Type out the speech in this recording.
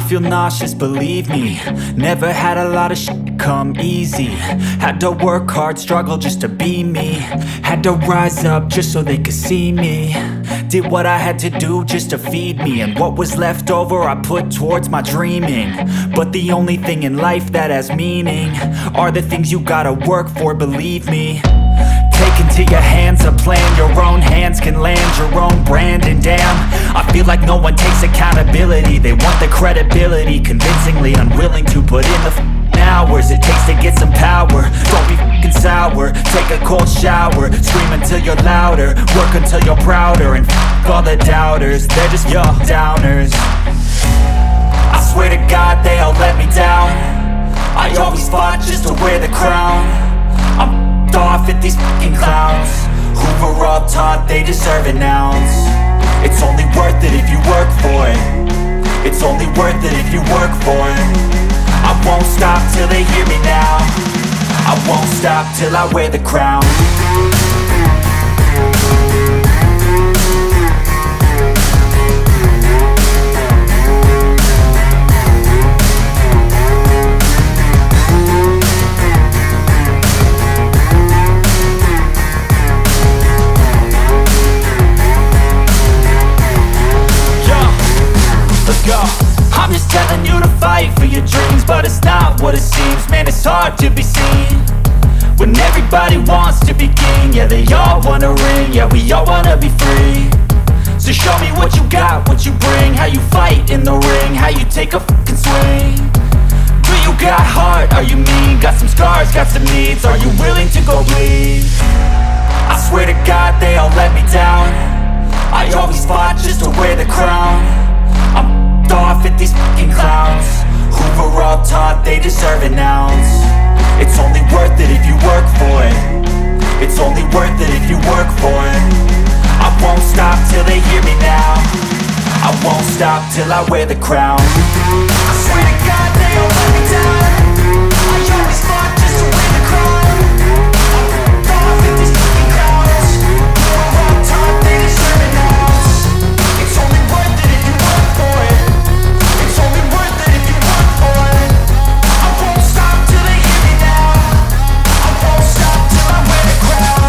feel nauseous, believe me. Never had a lot of shit come easy. Had to work hard, struggle just to be me. Had to rise up just so they could see me. Did what I had to do just to feed me. And what was left over I put towards my dreaming. But the only thing in life that has meaning are the things you gotta work for, believe me. Take into your hands a plan. Your own hands can land your own brand. And damn, I feel like no one takes accountability. They want the credibility, convincingly unwilling to put in the hours it takes to get some power. Don't be f***ing sour, take a cold shower. Scream until you're louder, work until you're prouder. And f*** all the doubters, they're just your downers. I swear to God they all let me down. I always fought just to wear the crown. I'm off at these fucking clowns who were all taught they deserve an ounce. It's only worth it if you work for it. It's only worth it if you work for it. I won't stop till they hear me now. I won't stop till I wear the crown. I'm just telling you to fight for your dreams, but it's not what it seems. Man, it's hard to be seen when everybody wants to be king. Yeah, they all wanna ring, yeah, we all wanna be free. So show me what you got, what you bring, how you fight in the ring, how you take a fucking swing. Do you got heart, are you mean? Got some scars, got some needs, are you willing to go bleed? I swear to God they all let me down. I always fought just to wear the crown. I'm off at these fucking clowns who were all taught they deserve an ounce. It's only worth it if you work for it. It's only worth it if you work for it. I won't stop till they hear me now. I won't stop till I wear the crown. I swear to God they all let me down. I always fought just to wear the crown. I'm off at these fucking clowns who were all taught they deserve an ounce. It's only worth it if you work for it. It's only worth it if you work for it. I won't stop till they hear me now. I won't stop till I wear the crown.